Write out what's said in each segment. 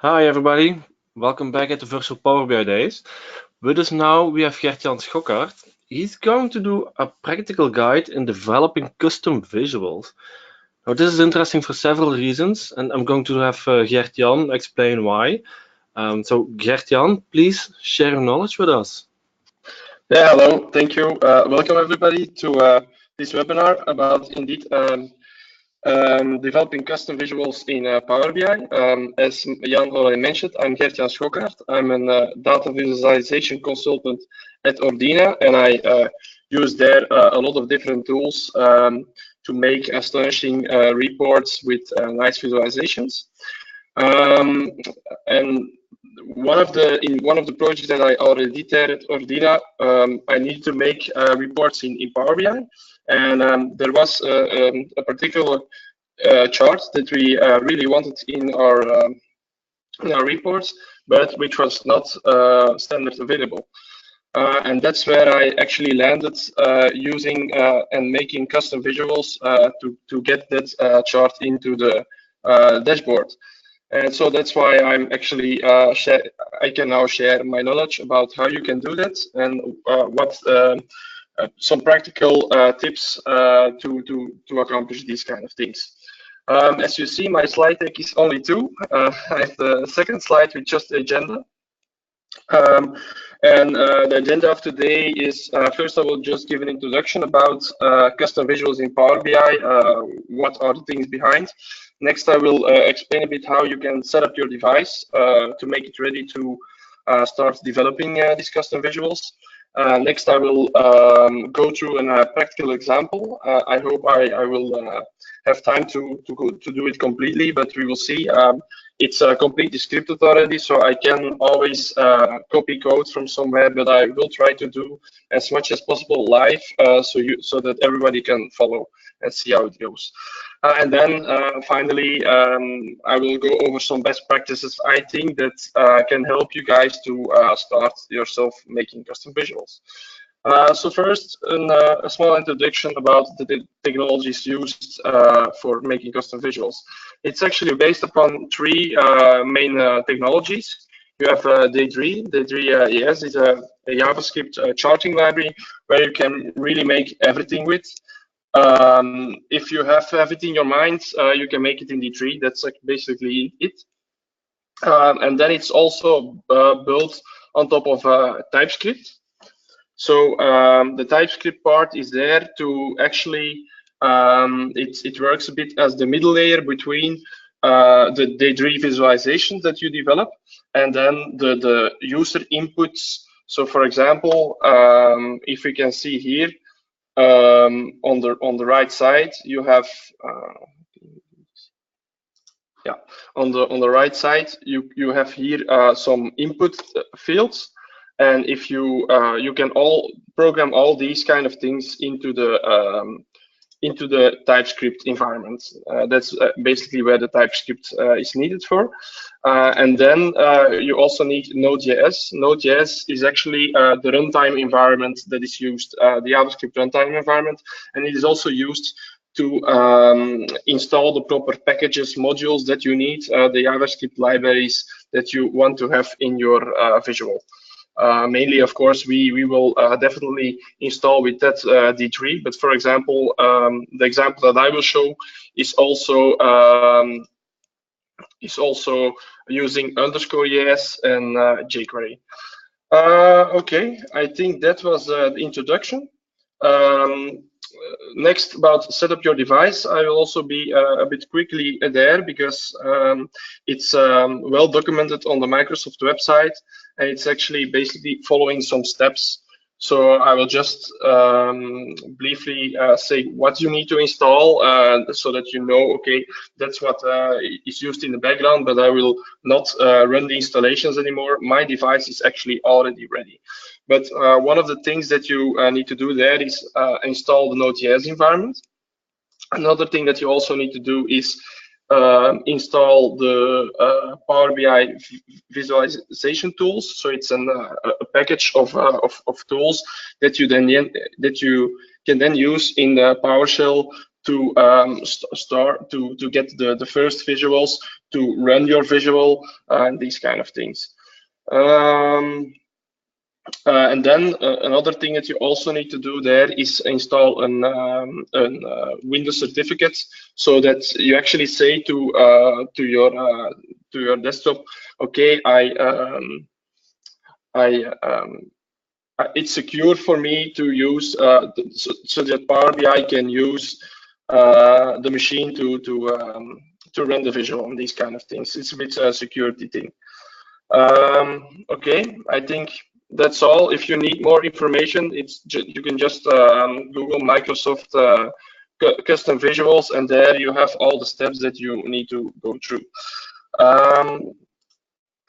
Hi everybody, welcome back at the Virtual Power BI Days. With us now we have Gert-Jan Schokkaert. He's going to do a practical guide in developing custom visuals. Now this is interesting for several reasons and I'm going to have Gert-Jan explain why. So Gert-Jan, please share your knowledge with us. Yeah, hello, thank you. Welcome everybody to this webinar about indeed developing custom visuals in Power BI. As Jan already mentioned, I'm Gert-Jan Schokkaert. I'm a data visualization consultant at Ordina, and I use there a lot of different tools to make astonishing reports with nice visualizations. And in one of the projects that I already did there at Ordina, I needed to make reports in Power BI, and there was a particular chart that we really wanted in our reports, but which was not standard available. And that's where I actually landed using and making custom visuals to get that chart into the dashboard. And so that's why I'm actually I can now share my knowledge about how you can do that and what some practical tips to accomplish these kind of things. As you see, my slide deck is only two. I have the second slide with just the agenda. The agenda of today is first I will just give an introduction about custom visuals in Power BI, what are the things behind. Next, I will explain a bit how you can set up your device to make it ready to start developing these custom visuals. Next, I will go through a practical example. I hope I will have time to do it completely, but we will see. It's completely scripted already, so I can always copy code from somewhere, but I will try to do as much as possible live so that everybody can follow and see how it goes. And then finally, I will go over some best practices I think that can help you guys to start yourself making custom visuals. So first, a small introduction about the technologies used for making custom visuals. It's actually based upon three main technologies. You have Day3. Day3 ES is a JavaScript charting library where you can really make everything with. If you have everything in your mind, you can make it in D3. That's like basically it. And then it's also built on top of TypeScript. So the TypeScript part is there to actually, it works a bit as the middle layer between the Day3 visualizations that you develop and then the user inputs. So for example, if we can see here, on the right side, you have on the right side you have here some input fields, and if you can all program all these kind of things into the TypeScript environment. That's basically where the TypeScript is needed for. And then you also need Node.js. Node.js is actually the runtime environment that is used, the JavaScript runtime environment, and it is also used to install the proper packages, modules that you need, the JavaScript libraries that you want to have in your visual. Mainly, of course, we will definitely install with that D3. But for example, the example that I will show is also using _ES and jQuery. Okay, I think that was the introduction. Next, about set up your device, I will also be a bit quickly there because it's well documented on the Microsoft website, and it's actually basically following some steps. So I will just briefly say what you need to install so that you know, okay, that's what is used in the background, but I will not run the installations anymore. My device is actually already ready. But one of the things that you need to do there is install the Node.js environment. Another thing that you also need to do is install the Power BI visualization tools. So it's a package of tools that you can then use in PowerShell to start to get the first visuals, to run your visual, and these kind of things. And then another thing that you also need to do there is install an Windows certificate, so that you actually say to your desktop, okay, it's secure for me to use so that Power BI can use the machine to run the visual and these kind of things. It's a bit a security thing. Okay, I think that's all. If you need more information, you can just Google Microsoft custom visuals, and there you have all the steps that you need to go through.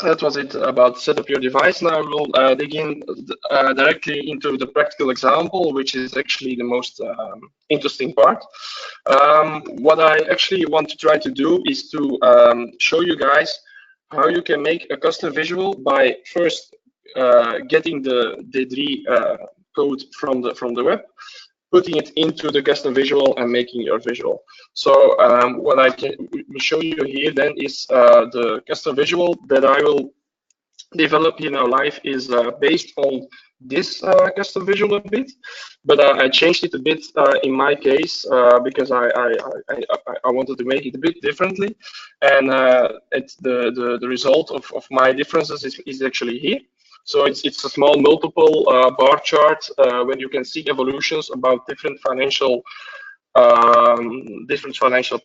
That was it about set up your device. Now we'll dig in directly into the practical example, which is actually the most interesting part. What I actually want to try to do is to show you guys how you can make a custom visual by first getting the D3 code from the web, putting it into the custom visual and making your visual. So what I can show you here then is the custom visual that I will develop here now live is based on this custom visual a bit, but I changed it a bit in my case because I wanted to make it a bit differently, and the result of my differences is actually here. So it's a small multiple bar chart where you can see evolutions about different financial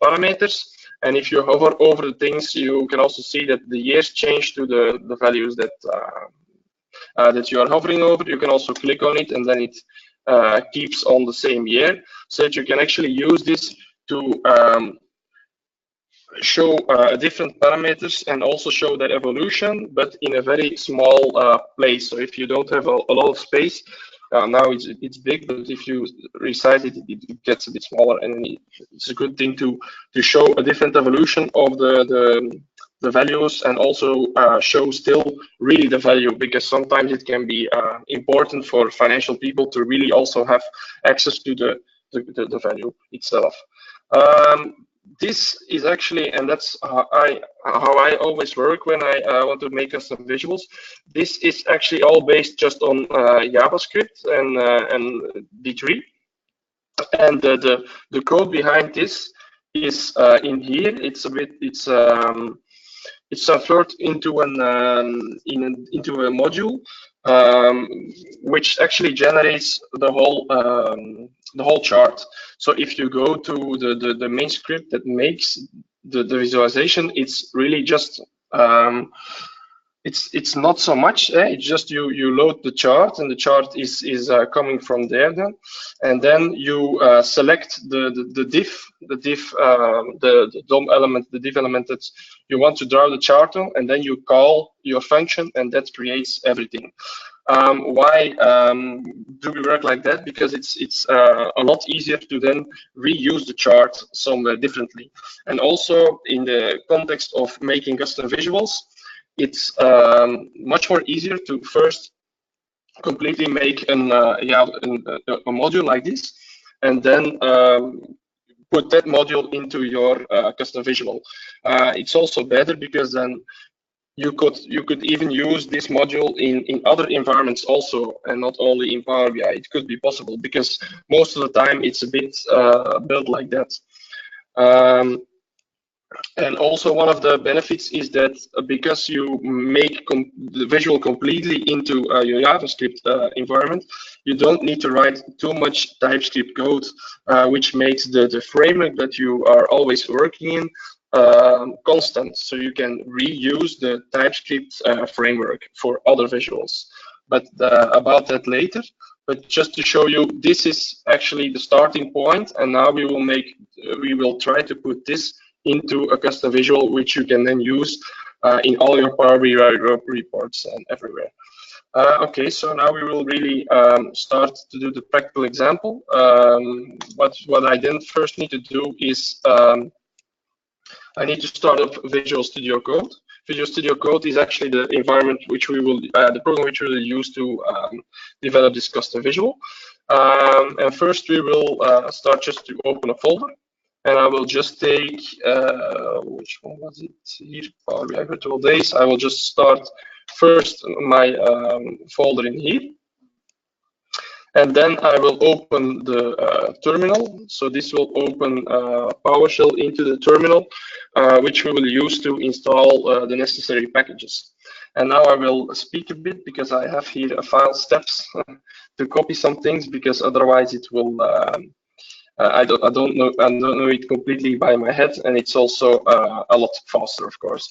parameters. And if you hover over the things, you can also see that the years change to the values that that you are hovering over. You can also click on it, and then it keeps on the same year, so that you can actually use this to show different parameters and also show their evolution, but in a very small place. So if you don't have a lot of space, now it's big, but if you resize it, it gets a bit smaller, and it's a good thing to show a different evolution of the values, and also show still really the value, because sometimes it can be important for financial people to really also have access to the value itself. This is actually, and that's how I always work when I want to make custom visuals. This is actually all based just on JavaScript and D3, and the code behind this is in here. It's transferred into into a module, which actually generates the whole chart. So if you go to the main script that makes the visualization, it's really just it's not so much. It's just you load the chart, and the chart is coming from there then, and then you select the div, the DOM element, the div element that you want to draw the chart on, and then you call your function, and that creates everything. Why do we work like that? Because it's a lot easier to then reuse the chart somewhere differently, and also in the context of making custom visuals, it's much more easier to first completely make a module like this, and then put that module into your custom visual. It's also better because then you could even use this module in other environments also, and not only in Power BI. It could be possible because most of the time it's a bit built like that. And also one of the benefits is that because you make the visual completely into your JavaScript environment, you don't need to write too much TypeScript code, which makes the framework that you are always working in constant. So you can reuse the TypeScript framework for other visuals. But about that later. But just to show you, this is actually the starting point, and now we will try to put this into a custom visual, which you can then use in all your Power BI reports and everywhere. Okay, so now we will really start to do the practical example. What I then first need to do is I need to start up Visual Studio Code. Visual Studio Code is actually the environment which we will, the program which we will use to develop this custom visual. And first we will start just to open a folder, and I will just take which one was it here? Power BI Virtual Days. I will just start first my folder in here, and then I will open the terminal. So this will open PowerShell into the terminal, which we will use to install the necessary packages. And now I will speak a bit because I have here a file steps to copy some things, because otherwise it will I don't know it completely by my head, and it's also a lot faster, of course.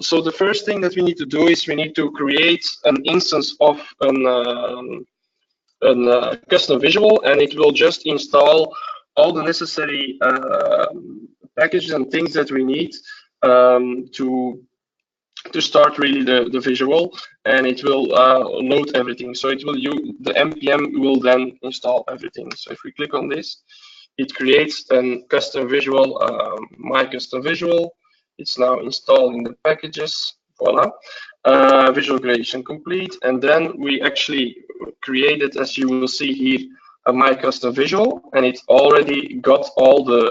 So the first thing that we need to do is we need to create an instance of a custom visual, and it will just install all the necessary packages and things that we need to start really the visual, and it will load everything. So it will use the npm will then install everything. So if we click on this, it creates a custom visual, my custom visual. It's now installed in the packages. Voila. Visual creation complete. And then we actually created, as you will see here, a my custom visual, and it already got all the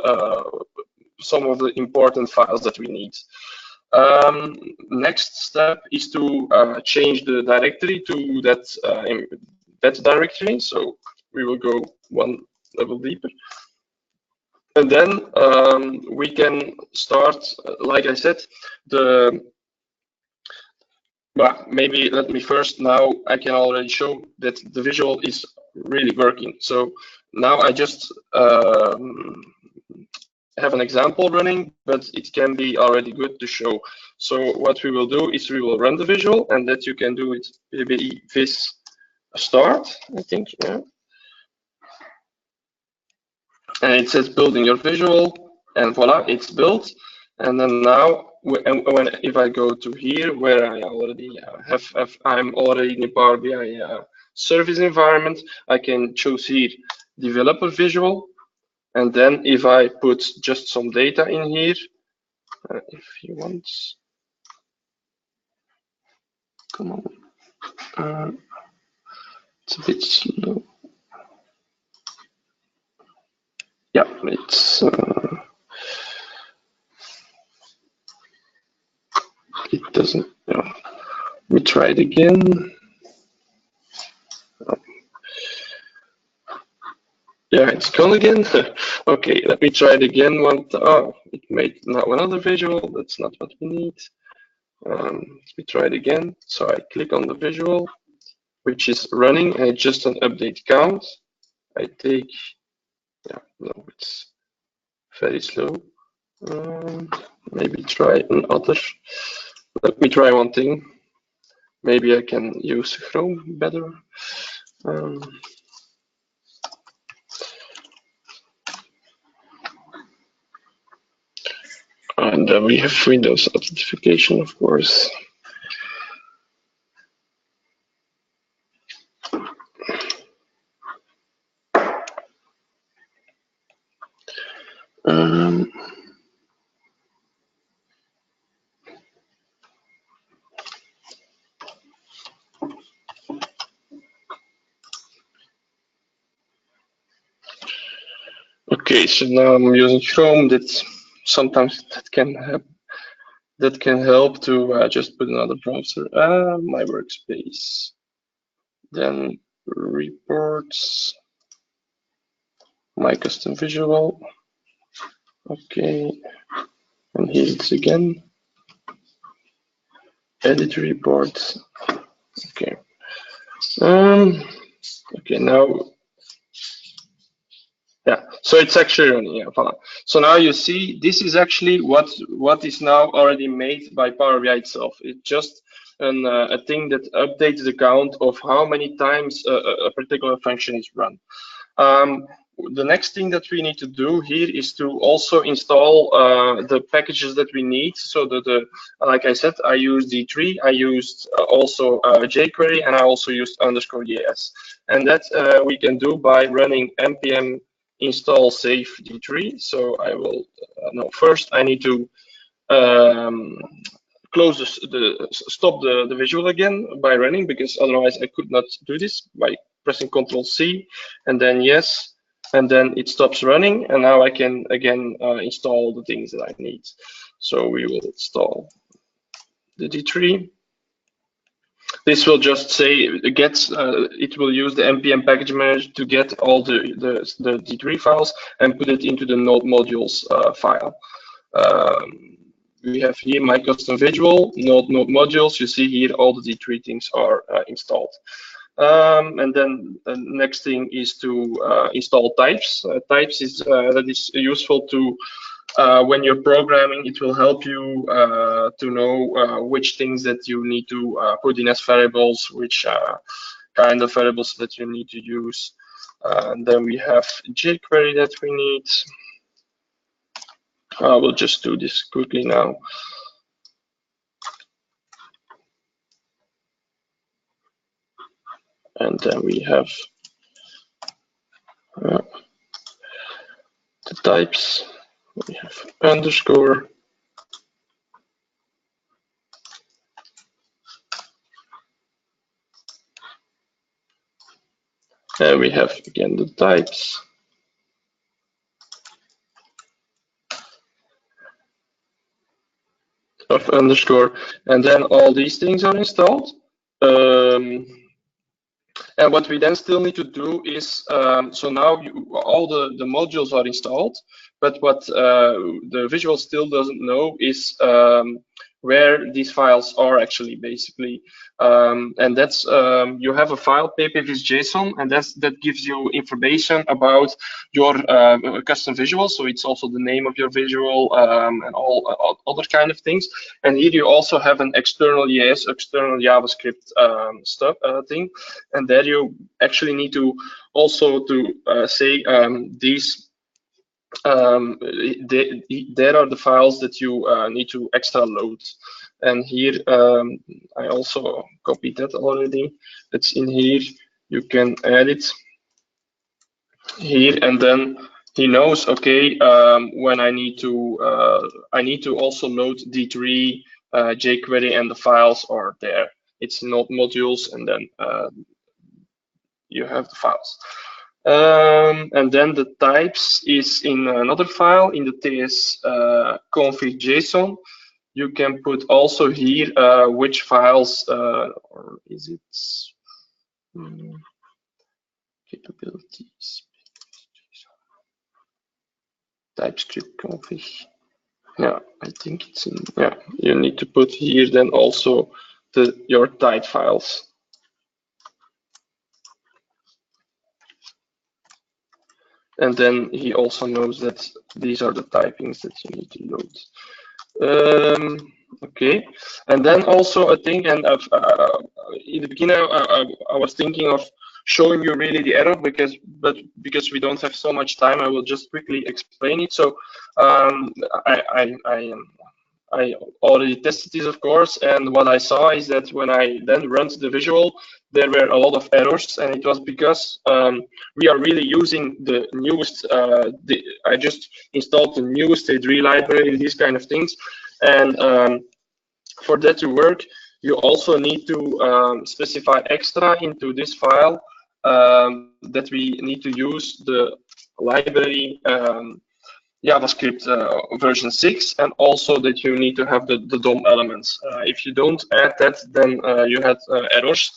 some of the important files that we need. Next step is to change the directory to that directory. So we will go one level deeper. And then we can start, like I said, well, maybe let me first, now I can already show that the visual is really working. So now I just have an example running, but it can be already good to show. So what we will do is we will run the visual, and that you can do it maybe this start, I think, yeah. And it says building your visual, and voila, it's built. And then now, if I go to here, where I already I'm already in the Power BI service environment, I can choose here developer visual. And then if I put just some data in here, if you want, come on, it's a bit slow. Yeah, it's it doesn't. Let me try it again. Yeah, it's gone again. Okay, let me try it again. Oh, it made now another visual. That's not what we need. Let me try it again. So I click on the visual, which is running, and it's just an update count. I take, yeah, no, it's very slow. Maybe try another. Let me try one thing. Maybe I can use Chrome better. And we have Windows authentication, of course. Okay, so now I'm using Chrome. That sometimes that can help to just put another browser. My workspace. Then reports. My custom visual. Okay, and here it's again. Edit reports. Okay. Okay, now. Yeah, so it's actually running. Yeah, voila. So now you see this is actually what is now already made by Power BI itself. It's just a thing that updates the count of how many times a particular function is run. The next thing that we need to do here is to also install the packages that we need. So like I said, I used D3, I used also jQuery, and I also used _JS. And that we can do by running npm install save D3. So I will, no, first I need to stop the visual again by running, because otherwise I could not do this by pressing Control C, and then yes, and then it stops running, and now I can again install the things that I need. So we will install the D3. This will just say it will use the npm package manager to get all the D3 files and put it into the node modules file. We have here my custom visual, node modules. You see here all the D3 things are installed. And then the next thing is to install types. Types is that is useful to when you're programming. It will help you to know which things that you need to put in as variables, which kind of variables that you need to use. And then we have jQuery that we need. I will just do this quickly now. And then we have the types. We have underscore. And we have again the types. Of underscore, and then all these things are installed. And what we then still need to do is, so now all the modules are installed, but what the visual still doesn't know is where these files are actually, basically. And that's, you have a file, ppvis.json, and that gives you information about your custom visual. So it's also the name of your visual and all other kind of things. And here you also have an external ES, external JavaScript stuff thing. And there you actually need to also to say these there are the files that you need to extra load. And here I also copied that already. It's in here. You can add it here, and then he knows, okay, when I need to also load D3, jQuery, and the files are there. It's node modules, and then you have the files. And then the types is in another file in the ts config.json. You can put also here which files, or is it capabilities, Typescript config. Yeah, I think it's in, yeah, you need to put here then also your type files. And then he also knows that these are the typings that you need to load. Okay, and then also a thing, and in the beginning I was thinking of showing you really the error, because we don't have so much time, I will just quickly explain it. So I already tested this, of course, and what I saw is that when I then run the visual, there were a lot of errors, and it was because we are really using the newest, I just installed the newest D3 library, these kind of things, and for that to work, you also need to specify extra into this file that we need to use the library JavaScript version 6, and also that you need to have the DOM elements. If you don't add that, then you had errors.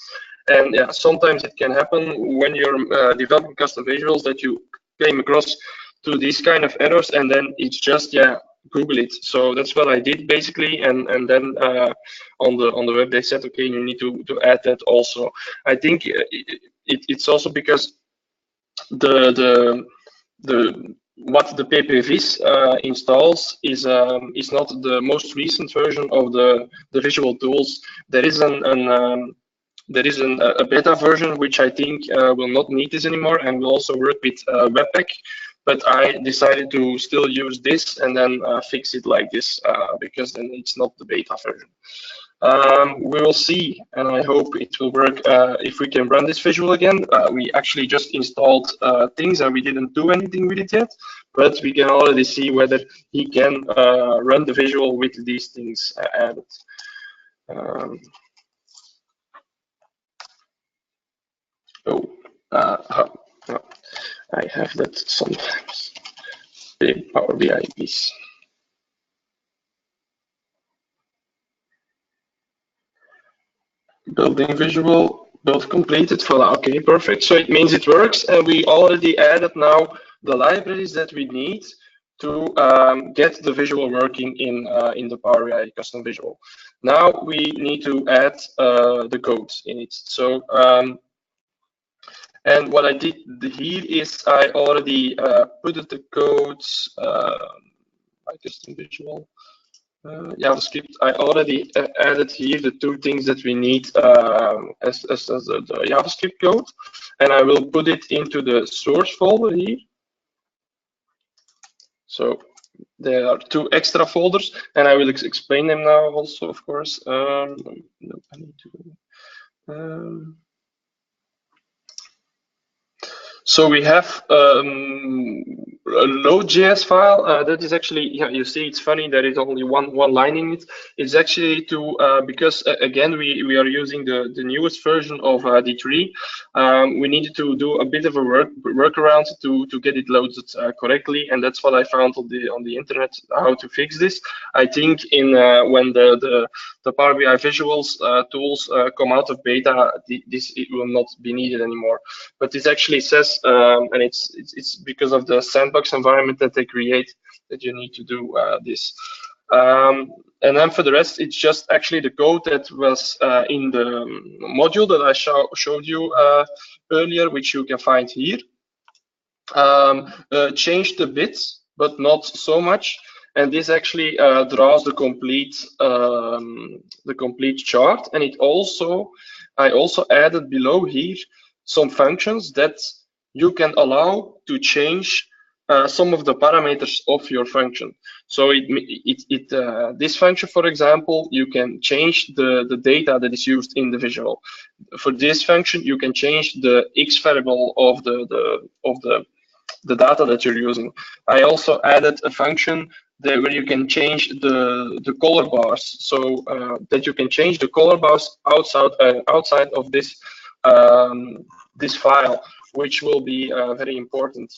And yeah, sometimes it can happen when you're developing custom visuals that you came across to these kind of errors, and then it's just, yeah, Google it. So that's what I did basically, and then on the web they said, okay, you need to add that also. I think it's also because what the ppvis installs is not the most recent version of the visual tools. There is a beta version which I think will not need this anymore and will also work with Webpack. But I decided to still use this and then fix it like this because then it's not the beta version. We will see, and I hope it will work if we can run this visual again. We actually just installed things and we didn't do anything with it yet, but we can already see whether he can run the visual with these things added. Oh, I have that sometimes. The Power BI is. Building visual, build completed. Voila. Okay, perfect. So it means it works, and we already added now the libraries that we need to get the visual working in the Power BI custom visual. Now we need to add the code in it. So and what I did here is I already put the codes, my custom visual. JavaScript, I already added here the two things that we need as the JavaScript code, and I will put it into the source folder here. So there are two extra folders, and I will explain them now also, of course. No, I need to. So we have a Node.js file that is actually, yeah, you see, it's funny, there is only one line in it. It's actually to, because again, we are using the newest version of D3. We needed to do a bit of a workaround to get it loaded correctly, and that's what I found on the internet, how to fix this. I think in when the Power BI visuals tools come out of beta, it will not be needed anymore. But this actually says, and it's because of the sandbox environment that they create that you need to do this. And then for the rest, it's just actually the code that was in the module that I showed you earlier, which you can find here. Changed a bit, but not so much. And this actually draws the complete chart. And I also added below here some functions that you can allow to change some of the parameters of your function. So this function, for example, you can change the data that is used in the visual. For this function, you can change the X variable of the data that you're using. I also added a function where you can change the color bars, so that you can change the color bars outside of this this file, which will be very important.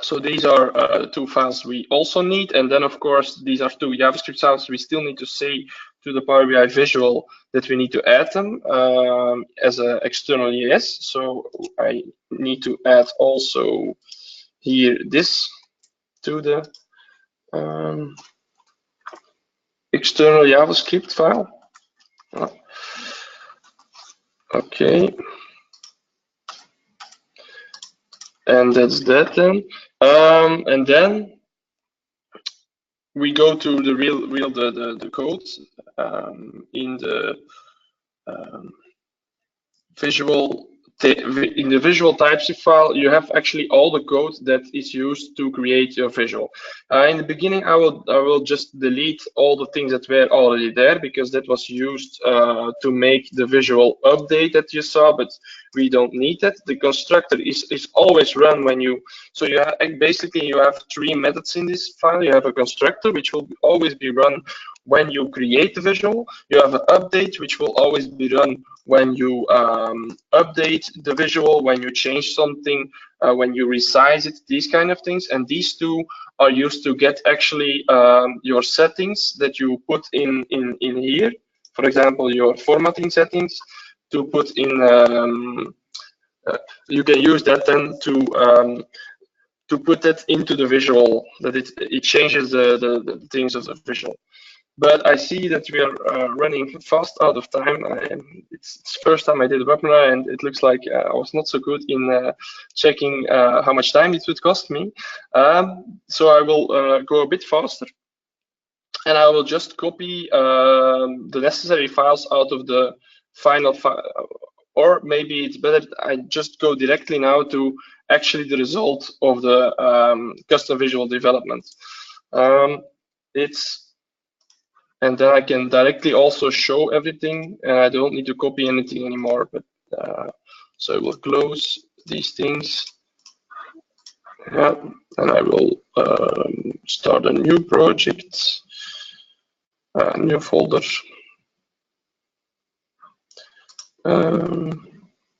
So these are two files we also need, and then of course these are two JavaScript files we still need to say to the Power BI visual that we need to add them as an external ES. So I need to add also here this to the external JavaScript file. Okay. And that's that then. And then we go to the the code in the visual Typescript file. You have actually all the code that is used to create your visual. In the beginning, I will just delete all the things that were already there, because that was used to make the visual update that you saw, but we don't need that. The constructor is always run when you, so you have basically you have three methods in this file. You have a constructor, which will always be run when you create the visual. You have an update, which will always be run when you update the visual, when you change something, when you resize it, these kind of things. And these two are used to get actually your settings that you put in here. For example, your formatting settings to put in. You can use that then to put that into the visual, that it changes the things of the visual. But I see that we are running fast out of time. It's the first time I did a webinar, and it looks like I was not so good in checking how much time it would cost me. So I will go a bit faster, and I will just copy the necessary files out of the final file. Or maybe it's better I just go directly now to actually the result of the custom visual development. And then I can directly also show everything, and I don't need to copy anything anymore. But so I will close these things. Yeah, and I will start a new project, new folder,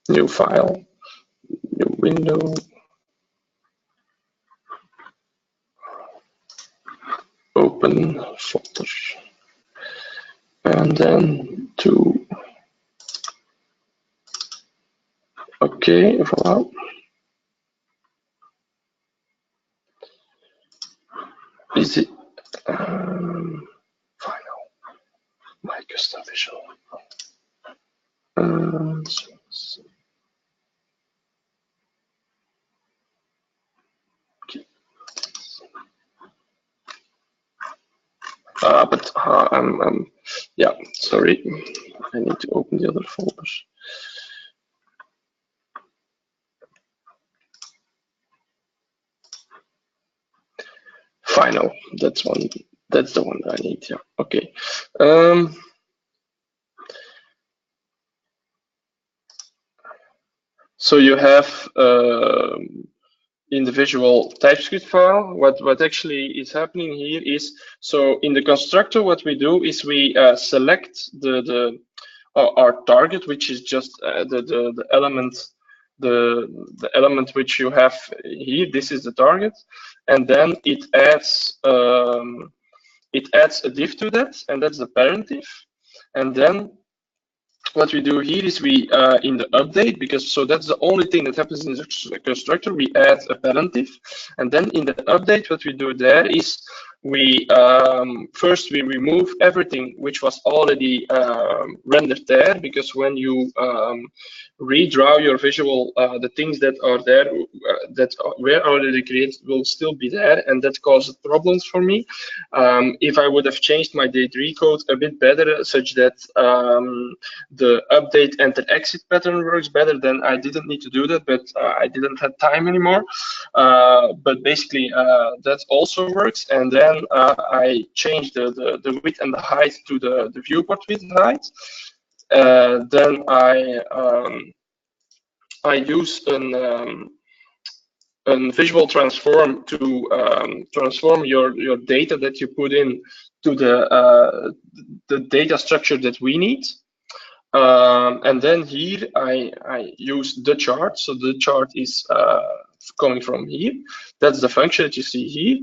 new file, window, open folder, and then to OK, voila. Is it final? My custom visual. Okay. But yeah, sorry, I need to open the other folders. Final, that's the one that I need. Yeah, okay. So you have individual TypeScript file. What actually is happening here is, so in the constructor, what we do is we select our target, which is just the element which you have here. This is the target, and then it adds a div to that, and that's the parent div. And then what we do here is we in the update, because so that's the only thing that happens in the constructor, we add a parent div, and then in the update what we do there is we first we remove everything which was already rendered there, because when you redraw your visual, the things that are there that were already created will still be there, and that causes problems for me. If I would have changed my D3 code a bit better, such that the update enter exit pattern works better, then I didn't need to do that, but I didn't have time anymore. But basically that also works, and then I changed the width and the height to the viewport width and height. Then I use a visual transform to transform your data that you put in to the data structure that we need. And then here I use the chart. So the chart is coming from here. That's the function that you see here.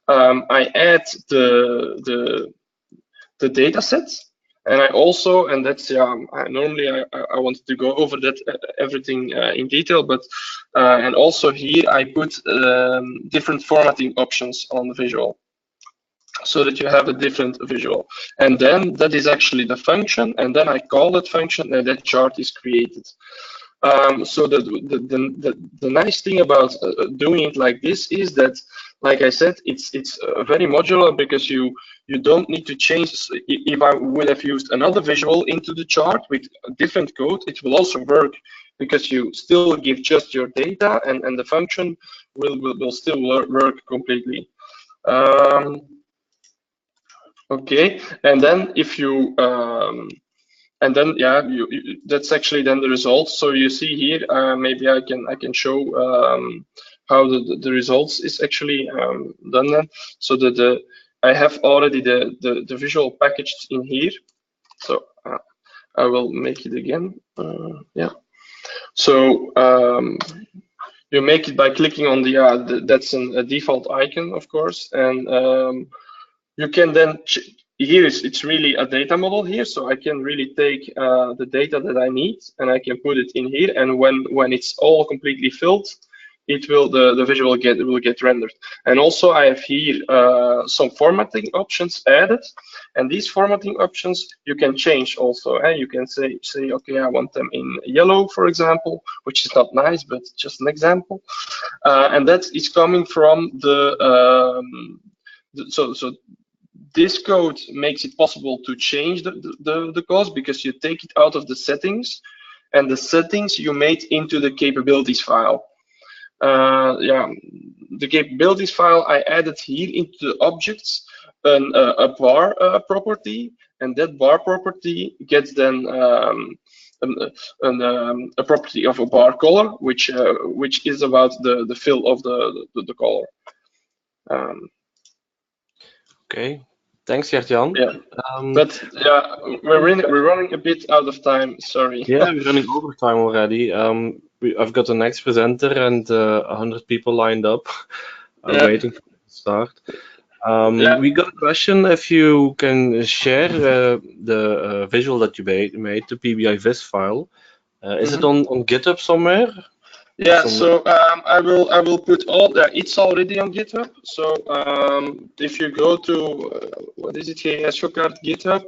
I add the data sets, and I also, and that's normally I wanted to go over that everything in detail, but and also here I put different formatting options on the visual, so that you have a different visual. And then that is actually the function, and then I call that function, and that chart is created. So the nice thing about doing it like this is that, like I said, it's very modular, because you don't need to change. If I would have used another visual into the chart with a different code, it will also work, because you still give just your data, and the function will still work completely. Okay, and then if you and then that's actually then the results. So you see here, maybe I can show how the results is actually done then. So I have already the visual packaged in here. So I will make it again. Yeah. So you make it by clicking on that's a default icon, of course, and you can then here it's really a data model here, so I can really take the data that I need, and I can put it in here, and when it's all completely filled, it will the visual will get rendered. And also I have here some formatting options added, and these formatting options you can change also. You can say okay, I want them in yellow, for example, which is not nice, but just an example. And that is coming from so this code makes it possible to change the code, because you take it out of the settings, and the settings you made into the capabilities file. The capabilities file I added here into the objects a bar property, and that bar property gets then a property of a bar color, which is about the fill of the color. Okay, Thanks, Gert-Jan. Yeah, but yeah, we're running a bit out of time. Sorry. Yeah, we're running over time already. I've got the next presenter and 100 people lined up Yeah, waiting for it to start. yeah. We got a question if you can share the visual that you made, the PBI Viz file. Is it Mhm. on GitHub somewhere? Yeah, Some, so I will put all it's already on GitHub. So if you go to what is it here, Schokkaert GitHub,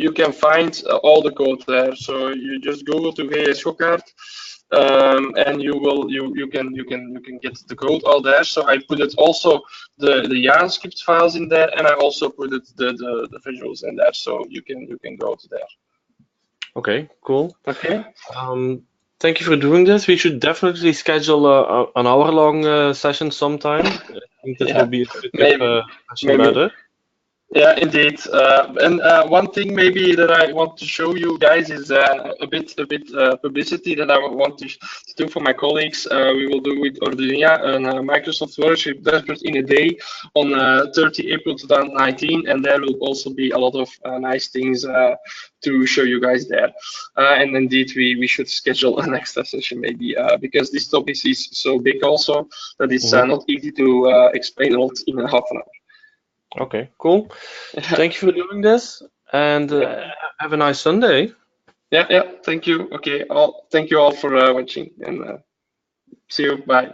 you can find all the code there. So you just Google to Schokkaert, and you can get the code all there. So I put it also the JavaScript files in there, and I also put it the visuals in there. So you can go to there. okay, cool. Okay. Thank you for doing this. We should definitely schedule an hour-long session sometime. I think that will Yeah. be a good Maybe. session Maybe. better. Yeah, indeed. And one thing maybe that I want to show you guys is a bit publicity that I want to do for my colleagues. We will do with Ordunia and Microsoft Worship Dashboard in a day on 30 April 2019, and there will also be a lot of nice things to show you guys there. And indeed, we should schedule an extra session maybe because this topic is so big also that it's not easy to explain a lot in a half an hour. Okay, cool. Thank you for doing this, and have a nice Sunday. Yeah. Thank you. Okay. Thank you all for watching, and see you. Bye.